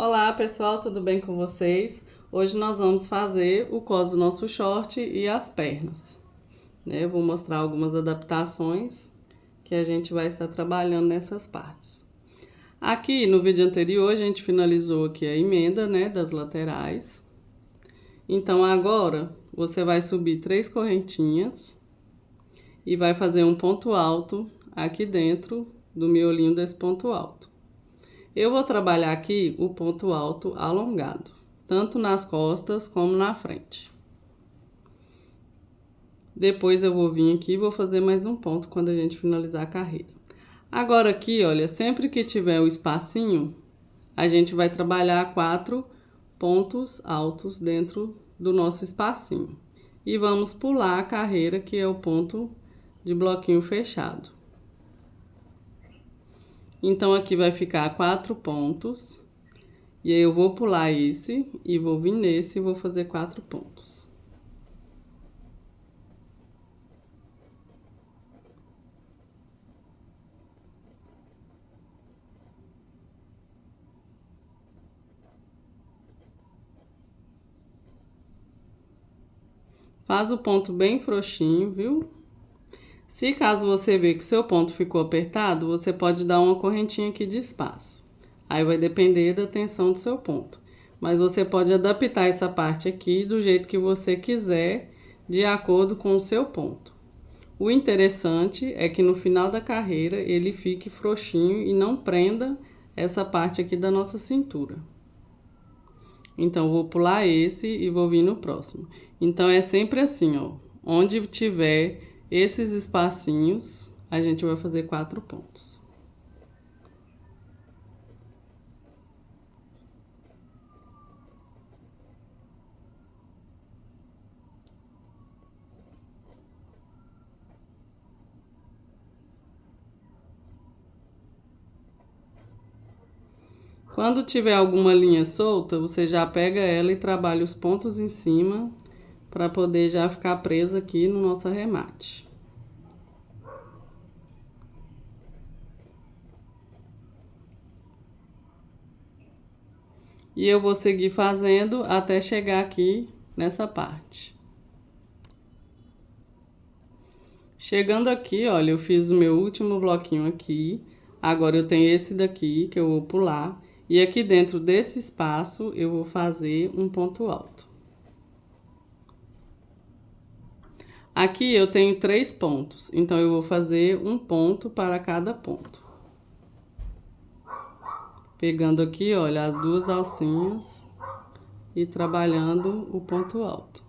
Olá pessoal, tudo bem com vocês? Hoje nós vamos fazer o cos do nosso short e as pernas, né? Eu vou mostrar algumas adaptações que a gente vai estar trabalhando nessas partes. Aqui no vídeo anterior a gente finalizou aqui a emenda, né, das laterais. Então agora você vai subir 3 correntinhas e vai fazer um ponto alto aqui dentro do miolinho desse ponto alto. Eu vou trabalhar aqui o ponto alto alongado, tanto nas costas como na frente. Depois eu vou vir aqui e vou fazer mais um ponto quando a gente finalizar a carreira. Agora aqui, olha, sempre que tiver o espacinho, a gente vai trabalhar 4 pontos altos dentro do nosso espacinho. E vamos pular a carreira, que é o ponto de bloquinho fechado. Então, aqui vai ficar 4 pontos. E aí, eu vou pular esse e vou vir nesse e vou fazer 4 pontos. Faz o ponto bem frouxinho, viu? Se caso você ver que o seu ponto ficou apertado, você pode dar uma correntinha aqui de espaço. Aí vai depender da tensão do seu ponto. Mas você pode adaptar essa parte aqui do jeito que você quiser, de acordo com o seu ponto. O interessante é que no final da carreira ele fique frouxinho e não prenda essa parte aqui da nossa cintura. Então, vou pular esse e vou vir no próximo. Então, é sempre assim, ó. Onde tiver esses espacinhos, a gente vai fazer 4 pontos. Quando tiver alguma linha solta, você já pega ela e trabalha os pontos em cima para poder já ficar presa aqui no nosso arremate. E eu vou seguir fazendo até chegar aqui nessa parte. Chegando aqui, olha, eu fiz o meu último bloquinho aqui. Agora eu tenho esse daqui que eu vou pular. E aqui dentro desse espaço eu vou fazer um ponto alto. Aqui eu tenho 3 pontos, então eu vou fazer um ponto para cada ponto. Pegando aqui, olha, as 2 alcinhas e trabalhando o ponto alto.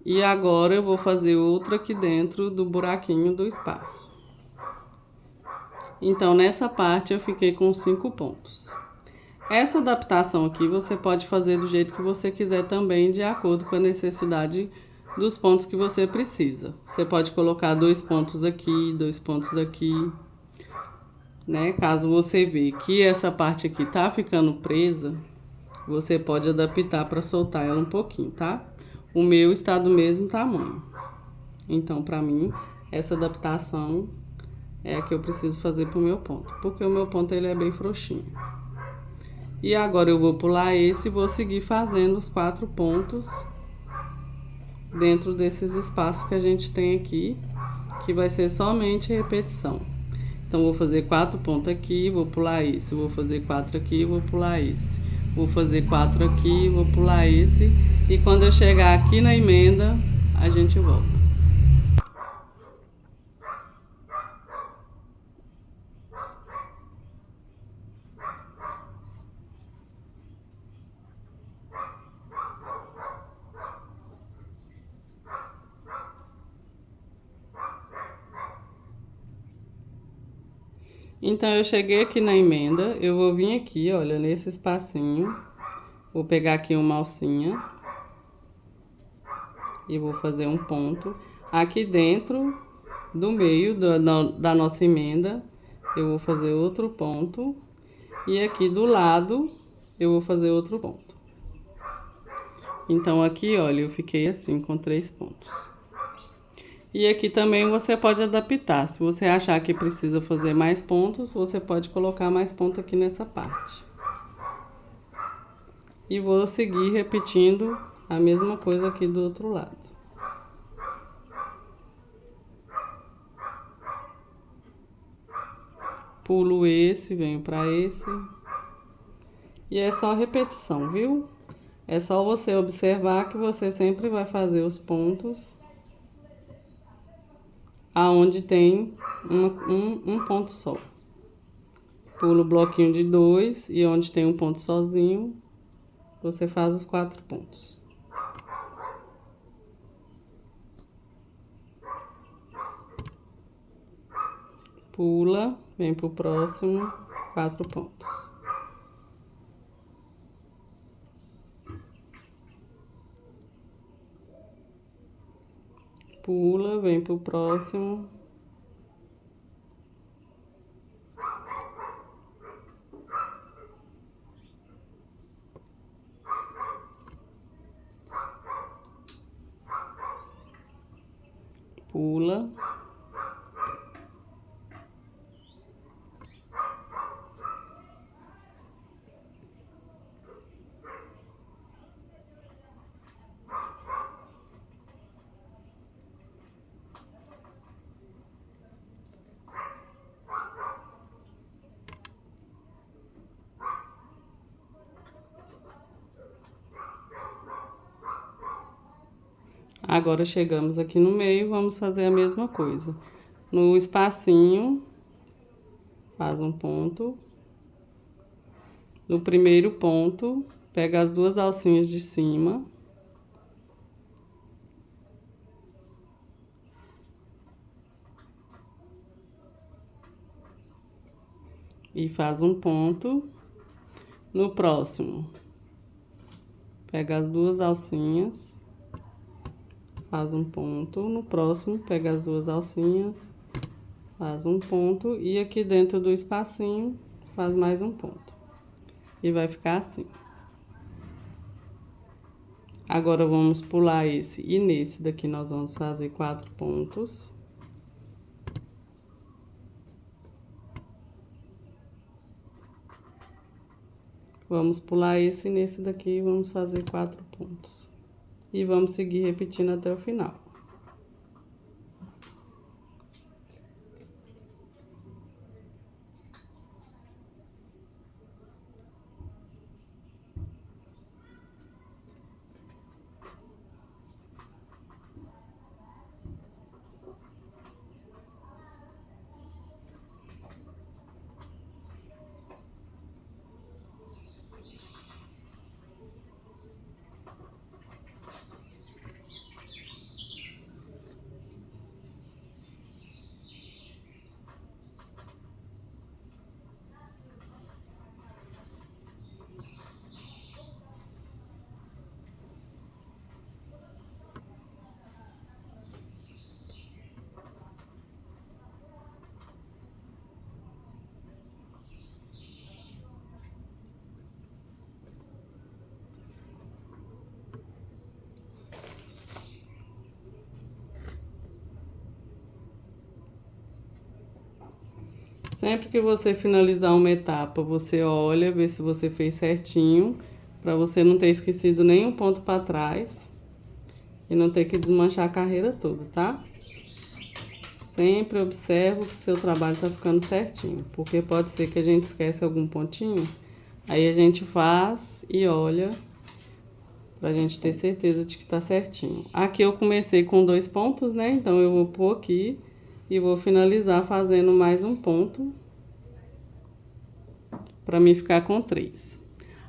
E agora eu vou fazer outra aqui dentro do buraquinho do espaço. Então, nessa parte eu fiquei com 5 pontos. Essa adaptação aqui você pode fazer do jeito que você quiser também, de acordo com a necessidade dos pontos que você precisa. Você pode colocar 2 pontos aqui, 2 pontos aqui, né? Caso você vê que essa parte aqui tá ficando presa, você pode adaptar para soltar ela um pouquinho, tá? O meu está do mesmo tamanho. Então, para mim, essa adaptação é a que eu preciso fazer pro meu ponto, porque o meu ponto ele é bem frouxinho. E agora eu vou pular esse e vou seguir fazendo os 4 pontos dentro desses espaços que a gente tem aqui, que vai ser somente repetição. Então, vou fazer 4 pontos aqui, vou pular esse, vou fazer 4 aqui, vou pular esse. Vou fazer 4 aqui, vou pular esse. E quando eu chegar aqui na emenda, a gente volta. Então, eu cheguei aqui na emenda, eu vou vir aqui, olha, nesse espacinho, vou pegar aqui uma alcinha e vou fazer um ponto. Aqui dentro do meio da nossa emenda, eu vou fazer outro ponto. E aqui do lado, eu vou fazer outro ponto. Então, aqui, olha, eu fiquei assim, com 3 pontos. E aqui também você pode adaptar. Se você achar que precisa fazer mais pontos, você pode colocar mais ponto aqui nessa parte. E vou seguir repetindo a mesma coisa aqui do outro lado. Pulo esse, venho para esse. E é só repetição, viu? É só você observar que você sempre vai fazer os pontos aonde tem um ponto só. Pulo o bloquinho de 2 e onde tem um ponto sozinho, você faz os 4 pontos. Pula, vem pro próximo, 4 pontos. Pula, vem pro próximo. Pula. Agora chegamos aqui no meio, vamos fazer a mesma coisa. No espacinho, faz um ponto. No primeiro ponto, pega as 2 alcinhas de cima. E faz um ponto. No próximo, pega as 2 alcinhas. Faz um ponto, no próximo pega as 2 alcinhas, faz um ponto e aqui dentro do espacinho faz mais um ponto. E vai ficar assim. Agora vamos pular esse e nesse daqui nós vamos fazer 4 pontos. Vamos pular esse e nesse daqui vamos fazer 4 pontos. E vamos seguir repetindo até o final. Sempre que você finalizar uma etapa, você olha, vê se você fez certinho, para você não ter esquecido nenhum ponto para trás e não ter que desmanchar a carreira toda, tá? Sempre observa que o seu trabalho tá ficando certinho, porque pode ser que a gente esquece algum pontinho, aí a gente faz e olha pra gente ter certeza de que tá certinho. Aqui eu comecei com 2 pontos, né? Então eu vou pôr aqui e vou finalizar fazendo mais um ponto para mim ficar com 3.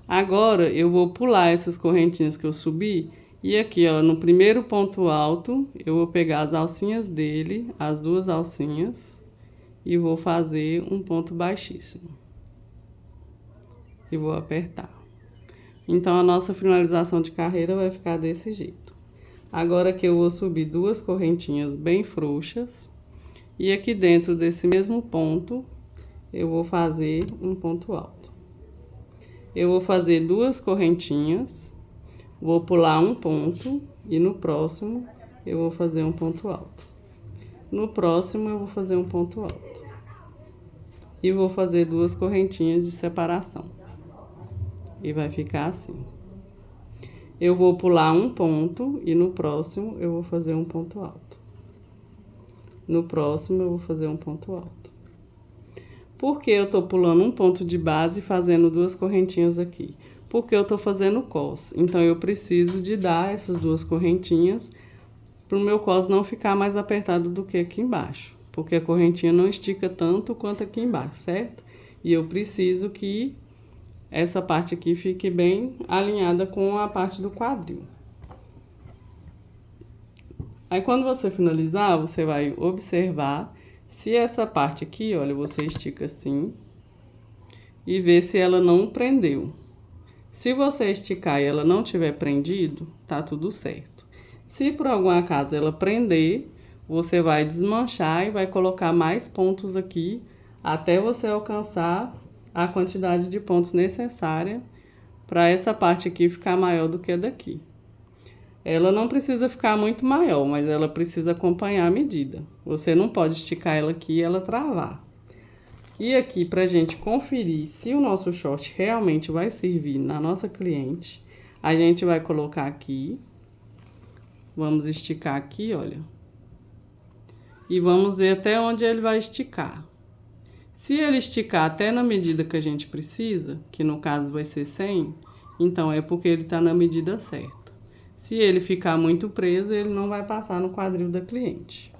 Agora eu vou pular essas correntinhas que eu subi e aqui, ó, no primeiro ponto alto, eu vou pegar as alcinhas dele, as 2 alcinhas, e vou fazer um ponto baixíssimo. E vou apertar. Então a nossa finalização de carreira vai ficar desse jeito. Agora que eu vou subir 2 correntinhas bem frouxas. E aqui dentro desse mesmo ponto, eu vou fazer um ponto alto. Eu vou fazer 2 correntinhas, vou pular um ponto e no próximo eu vou fazer um ponto alto. No próximo eu vou fazer um ponto alto. E vou fazer 2 correntinhas de separação. E vai ficar assim. Eu vou pular um ponto e no próximo eu vou fazer um ponto alto. No próximo eu vou fazer um ponto alto. Por que eu tô pulando um ponto de base e fazendo 2 correntinhas aqui? Porque eu tô fazendo cos. Então, eu preciso de dar essas 2 correntinhas para o meu cos não ficar mais apertado do que aqui embaixo. Porque a correntinha não estica tanto quanto aqui embaixo, certo? E eu preciso que essa parte aqui fique bem alinhada com a parte do quadril. Aí, quando você finalizar, você vai observar se essa parte aqui, olha, você estica assim e vê se ela não prendeu. Se você esticar e ela não tiver prendido, tá tudo certo. Se por algum acaso ela prender, você vai desmanchar e vai colocar mais pontos aqui até você alcançar a quantidade de pontos necessária para essa parte aqui ficar maior do que a daqui. Ela não precisa ficar muito maior, mas ela precisa acompanhar a medida. Você não pode esticar ela aqui e ela travar. E aqui, pra gente conferir se o nosso short realmente vai servir na nossa cliente, a gente vai colocar aqui. Vamos esticar aqui, olha. E vamos ver até onde ele vai esticar. Se ele esticar até na medida que a gente precisa, que no caso vai ser 100, então é porque ele tá na medida certa. Se ele ficar muito preso, ele não vai passar no quadril da cliente.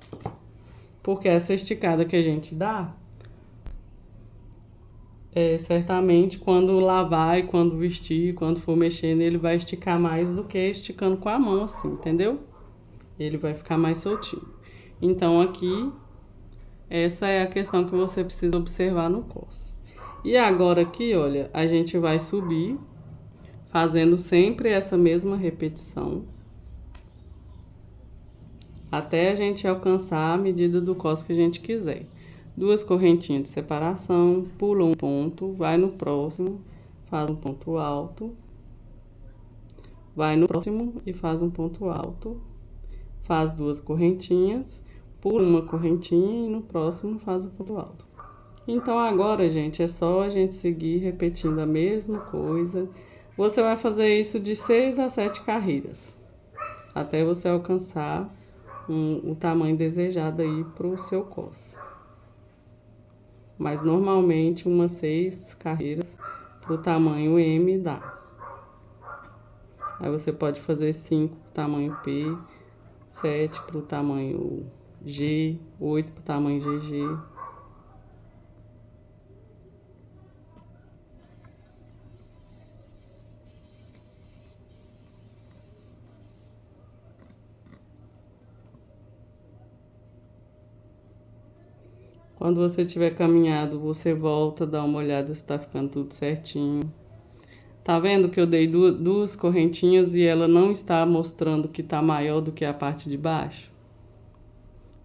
Porque essa esticada que a gente dá, certamente quando lavar e quando vestir, quando for mexer nele, vai esticar mais do que esticando com a mão assim, entendeu? Ele vai ficar mais soltinho. Então aqui, essa é a questão que você precisa observar no cos. E agora aqui, olha, a gente vai subir, fazendo sempre essa mesma repetição, até a gente alcançar a medida do cos que a gente quiser. 2 correntinhas de separação, pula um ponto, vai no próximo, faz um ponto alto, vai no próximo e faz um ponto alto, faz 2 correntinhas, pula uma correntinha e no próximo faz um ponto alto. Então agora, gente, é só a gente seguir repetindo a mesma coisa. Você vai fazer isso de 6 a 7 carreiras, até você alcançar o tamanho desejado aí pro seu cos. Mas normalmente umas 6 carreiras pro tamanho M dá. Aí você pode fazer 5 pro tamanho P, 7 pro tamanho G, 8 pro tamanho GG. Quando você tiver caminhado, você volta, dá uma olhada se tá ficando tudo certinho. Tá vendo que eu dei 2 correntinhas e ela não está mostrando que tá maior do que a parte de baixo?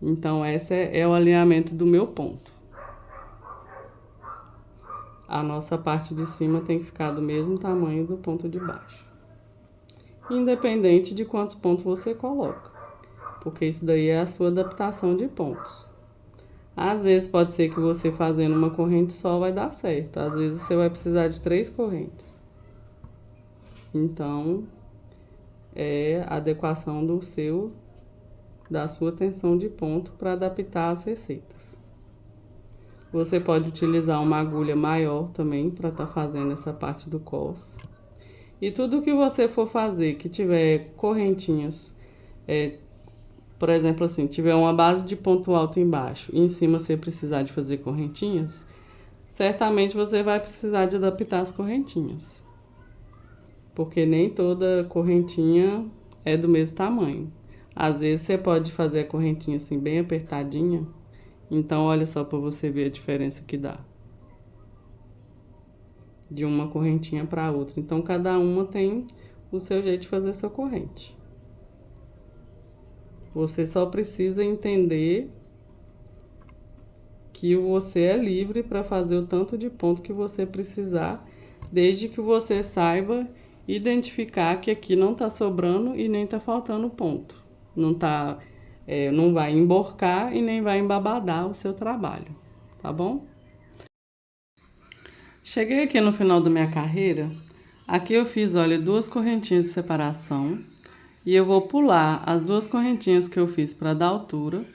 Então, esse é o alinhamento do meu ponto. A nossa parte de cima tem que ficar do mesmo tamanho do ponto de baixo. Independente de quantos pontos você coloca. Porque isso daí é a sua adaptação de pontos. Às vezes pode ser que você fazendo uma corrente só vai dar certo. Às vezes você vai precisar de 3 correntes. Então, é a adequação da sua tensão de ponto para adaptar as receitas. Você pode utilizar uma agulha maior também para estar fazendo essa parte do cos. E tudo que você for fazer que tiver correntinhas, por exemplo, assim, tiver uma base de ponto alto embaixo e em cima você precisar de fazer correntinhas, certamente você vai precisar de adaptar as correntinhas. Porque nem toda correntinha é do mesmo tamanho. Às vezes você pode fazer a correntinha assim bem apertadinha. Então, olha só para você ver a diferença que dá de uma correntinha para outra. Então, cada uma tem o seu jeito de fazer sua corrente. Você só precisa entender que você é livre para fazer o tanto de ponto que você precisar, desde que você saiba identificar que aqui não está sobrando e nem está faltando ponto. Não está não vai emborcar e nem vai embabadar o seu trabalho, tá bom? Cheguei aqui no final da minha carreira. Aqui eu fiz, olha, 2 correntinhas de separação. E eu vou pular as 2 correntinhas que eu fiz para dar altura.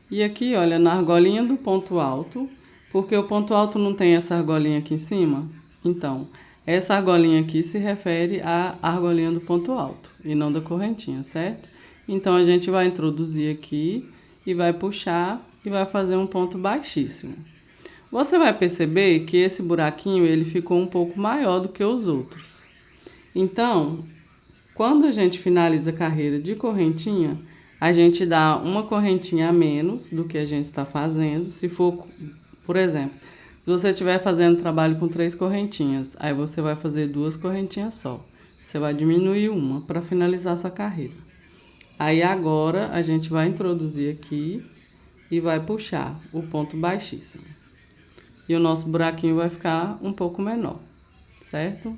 E aqui, olha, na argolinha do ponto alto, porque o ponto alto não tem essa argolinha aqui em cima. Então, essa argolinha aqui se refere à argolinha do ponto alto e não da correntinha, certo? Então, a gente vai introduzir aqui e vai puxar e vai fazer um ponto baixíssimo. Você vai perceber que esse buraquinho ele ficou um pouco maior do que os outros. Então, quando a gente finaliza a carreira de correntinha, a gente dá uma correntinha a menos do que a gente está fazendo. Se for, por exemplo, se você estiver fazendo trabalho com 3 correntinhas, aí você vai fazer 2 correntinhas só. Você vai diminuir uma para finalizar sua carreira. Aí agora a gente vai introduzir aqui e vai puxar o ponto baixíssimo. E o nosso buraquinho vai ficar um pouco menor, certo?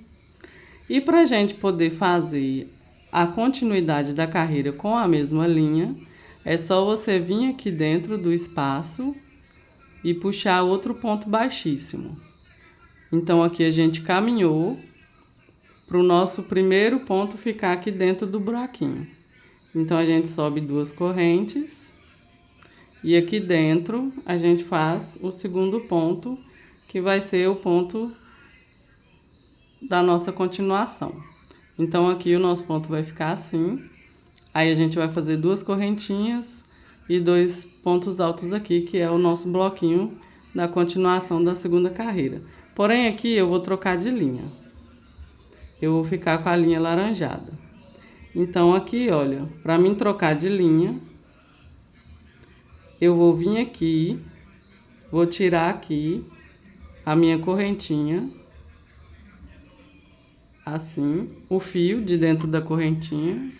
E para a gente poder fazer a continuidade da carreira com a mesma linha, é só você vir aqui dentro do espaço e puxar outro ponto baixíssimo. Então, aqui a gente caminhou para o nosso primeiro ponto ficar aqui dentro do buraquinho. Então, a gente sobe 2 correntes e aqui dentro a gente faz o segundo ponto, que vai ser o ponto da nossa continuação. Então, aqui o nosso ponto vai ficar assim. Aí, a gente vai fazer 2 correntinhas e 2 pontos altos aqui, que é o nosso bloquinho da continuação da segunda carreira. Porém, aqui eu vou trocar de linha. Eu vou ficar com a linha laranjada. Então, aqui, olha, para mim trocar de linha, eu vou vir aqui, vou tirar aqui a minha correntinha, assim, o fio de dentro da correntinha.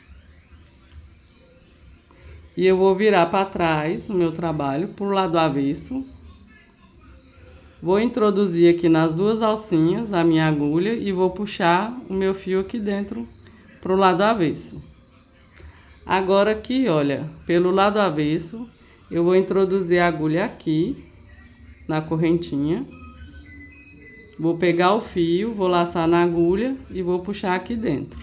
E eu vou virar para trás o meu trabalho pro lado avesso. Vou introduzir aqui nas 2 alcinhas a minha agulha e vou puxar o meu fio aqui dentro pro lado avesso. Agora aqui, olha, pelo lado avesso, eu vou introduzir a agulha aqui na correntinha. Vou pegar o fio, vou laçar na agulha e vou puxar aqui dentro.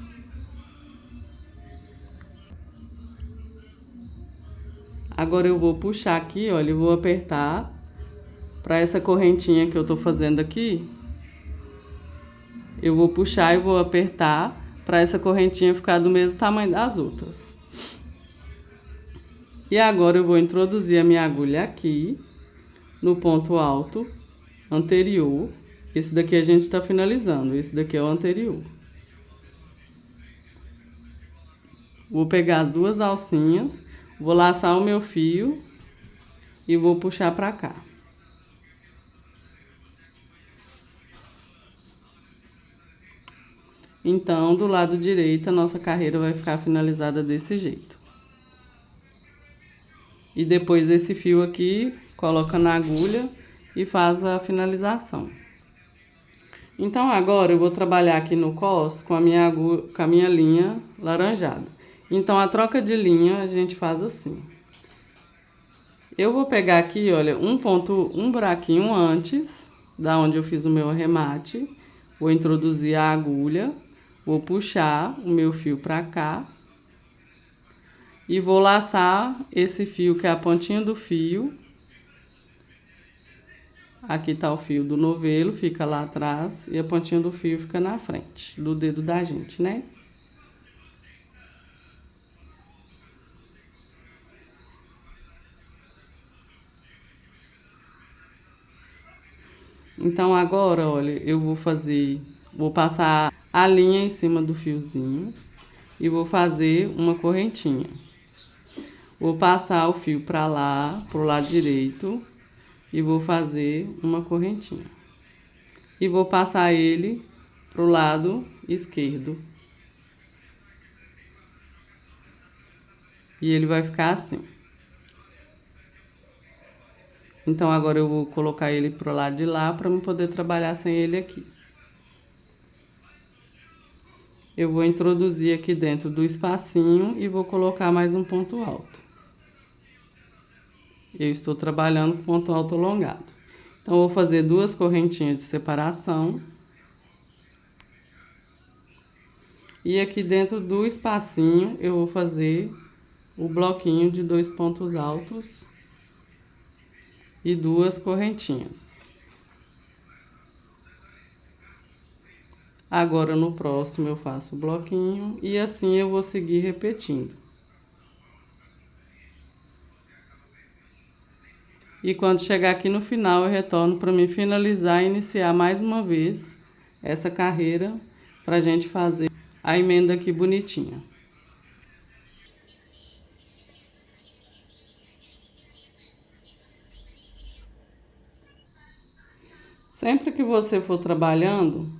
Agora eu vou puxar aqui, olha, eu vou apertar para essa correntinha que eu tô fazendo aqui. Eu vou puxar e vou apertar para essa correntinha ficar do mesmo tamanho das outras. E agora eu vou introduzir a minha agulha aqui no ponto alto anterior. Esse daqui a gente está finalizando, esse daqui é o anterior. Vou pegar as 2 alcinhas, vou laçar o meu fio e vou puxar para cá. Então, do lado direito, a nossa carreira vai ficar finalizada desse jeito. E depois esse fio aqui, coloca na agulha e faz a finalização. Então, agora eu vou trabalhar aqui no cos com a minha linha laranjada. Então, a troca de linha a gente faz assim. Eu vou pegar aqui, olha, um buraquinho antes da onde eu fiz o meu arremate. Vou introduzir a agulha, vou puxar o meu fio para cá. E vou laçar esse fio, que é a pontinha do fio. Aqui tá o fio do novelo, fica lá atrás, e a pontinha do fio fica na frente do dedo da gente, né? Então, agora, olha, eu vou passar a linha em cima do fiozinho e vou fazer uma correntinha. Vou passar o fio pra lá, pro lado direito, e vou fazer uma correntinha. E vou passar ele pro lado esquerdo. E ele vai ficar assim. Então, agora eu vou colocar ele pro lado de lá para eu poder trabalhar sem ele aqui. Eu vou introduzir aqui dentro do espacinho e vou colocar mais um ponto alto. Eu estou trabalhando com ponto alto alongado. Então, eu vou fazer 2 correntinhas de separação. E aqui dentro do espacinho, eu vou fazer o bloquinho de 2 pontos altos e 2 correntinhas. Agora, no próximo, eu faço o bloquinho e assim eu vou seguir repetindo. E quando chegar aqui no final, eu retorno para me finalizar e iniciar mais uma vez essa carreira para a gente fazer a emenda aqui bonitinha. Sempre que você for trabalhando,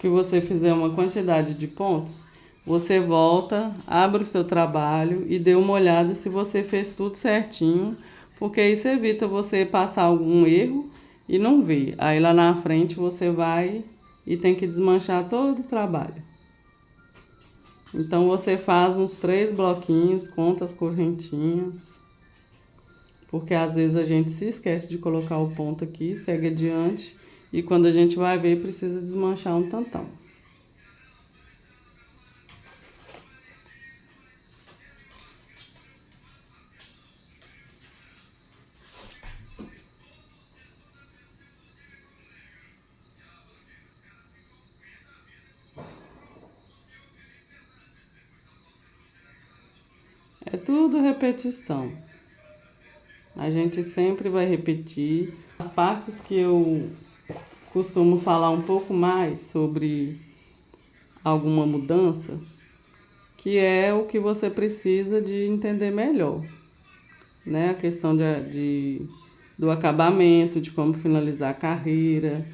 que você fizer uma quantidade de pontos, você volta, abre o seu trabalho e dê uma olhada se você fez tudo certinho, porque isso evita você passar algum erro e não ver. Aí lá na frente você vai e tem que desmanchar todo o trabalho. Então você faz uns 3 bloquinhos, conta as correntinhas, porque às vezes a gente se esquece de colocar o ponto aqui, segue adiante, e quando a gente vai ver, precisa desmanchar um tantão. É tudo repetição. A gente sempre vai repetir. As partes que eu costumo falar um pouco mais sobre alguma mudança, que é o que você precisa de entender melhor, né? A questão do acabamento, de como finalizar a carreira,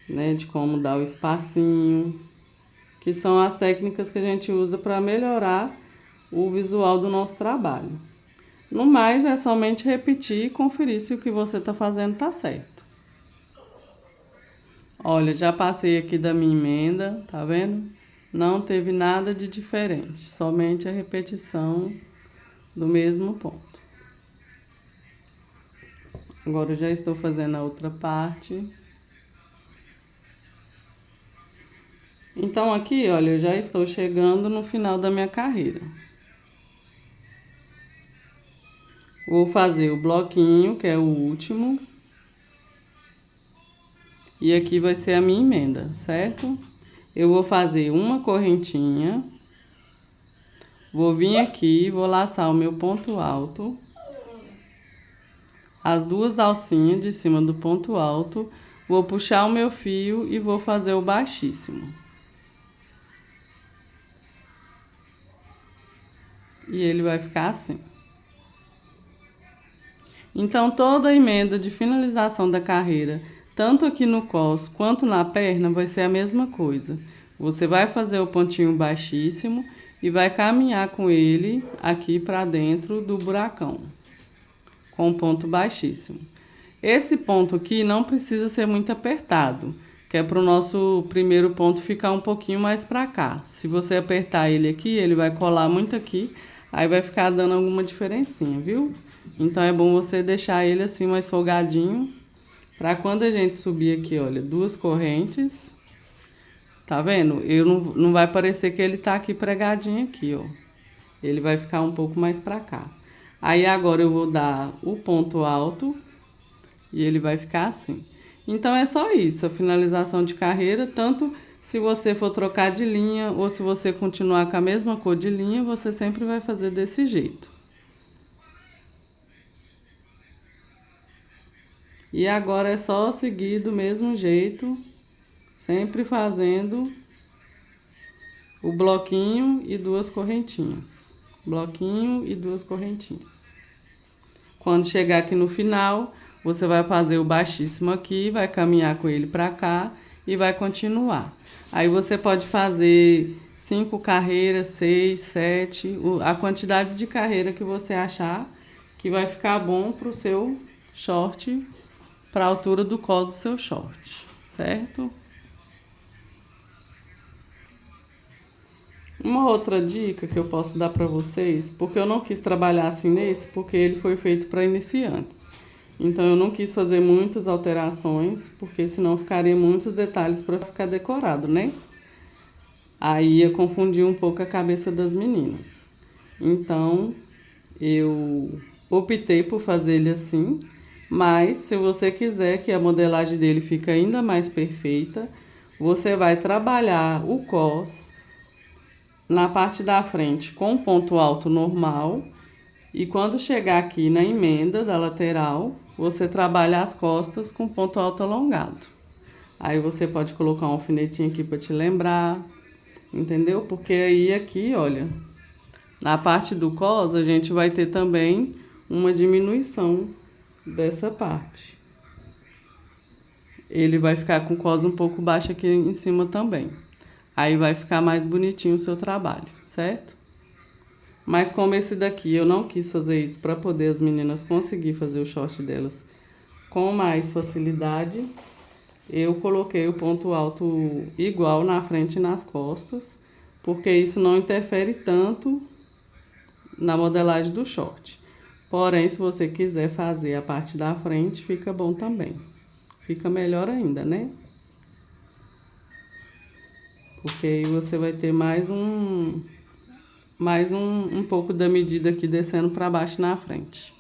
né? De como dar o espacinho, que são as técnicas que a gente usa para melhorar o visual do nosso trabalho. No mais, é somente repetir e conferir se o que você está fazendo está certo. Olha, já passei aqui da minha emenda, tá vendo? Não teve nada de diferente, somente a repetição do mesmo ponto. Agora eu já estou fazendo a outra parte. Então aqui, olha, eu já estou chegando no final da minha carreira. Vou fazer o bloquinho, que é o último. E aqui vai ser a minha emenda, certo? Eu vou fazer uma correntinha. Vou vir aqui, vou laçar o meu ponto alto. As 2 alcinhas de cima do ponto alto. Vou puxar o meu fio e vou fazer o baixíssimo. E ele vai ficar assim. Então, toda a emenda de finalização da carreira, tanto aqui no cos quanto na perna, vai ser a mesma coisa. Você vai fazer o pontinho baixíssimo e vai caminhar com ele aqui para dentro do buracão, com o ponto baixíssimo. Esse ponto aqui não precisa ser muito apertado, que é para o nosso primeiro ponto ficar um pouquinho mais para cá. Se você apertar ele aqui, ele vai colar muito aqui, aí vai ficar dando alguma diferencinha, viu? Então é bom você deixar ele assim mais folgadinho, para quando a gente subir aqui, olha, 2 correntes, tá vendo? Não vai parecer que ele tá aqui pregadinho aqui, ó. Ele vai ficar um pouco mais para cá. Aí agora eu vou dar o ponto alto e ele vai ficar assim. Então é só isso, a finalização de carreira, tanto se você for trocar de linha ou se você continuar com a mesma cor de linha, você sempre vai fazer desse jeito. E agora é só seguir do mesmo jeito, sempre fazendo o bloquinho e 2 correntinhas. Bloquinho e 2 correntinhas. Quando chegar aqui no final, você vai fazer o baixíssimo aqui, vai caminhar com ele para cá e vai continuar. Aí você pode fazer 5 carreiras, 6, 7, a quantidade de carreira que você achar que vai ficar bom para o seu short, para a altura do cos do seu short, certo? Uma outra dica que eu posso dar para vocês, porque eu não quis trabalhar assim nesse, porque ele foi feito para iniciantes. Então eu não quis fazer muitas alterações, porque senão ficaria muitos detalhes para ficar decorado, né? Aí ia confundir um pouco a cabeça das meninas. Então eu optei por fazer ele assim, mas se você quiser que a modelagem dele fique ainda mais perfeita, você vai trabalhar o cos na parte da frente com ponto alto normal e quando chegar aqui na emenda da lateral, você trabalha as costas com ponto alto alongado. Aí você pode colocar um alfinetinho aqui para te lembrar, entendeu? Porque aí aqui, olha, na parte do cos a gente vai ter também uma diminuição dessa parte. Ele vai ficar com o cos um pouco baixo aqui em cima também. Aí vai ficar mais bonitinho o seu trabalho, certo? Mas como esse daqui eu não quis fazer isso para poder as meninas conseguir fazer o short delas com mais facilidade, eu coloquei o ponto alto igual na frente e nas costas, porque isso não interfere tanto na modelagem do short. Porém, se você quiser fazer a parte da frente, fica bom também. Fica melhor ainda, né? Porque aí você vai ter mais um pouco da medida aqui descendo para baixo na frente.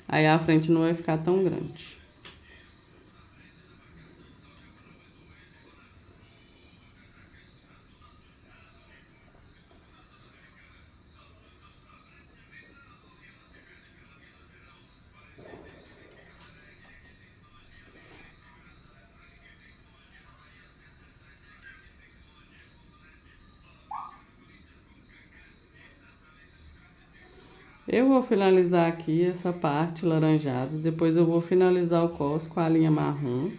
Aí a frente não vai ficar tão grande. Eu vou finalizar aqui essa parte laranjada, depois eu vou finalizar o cos com a linha marrom.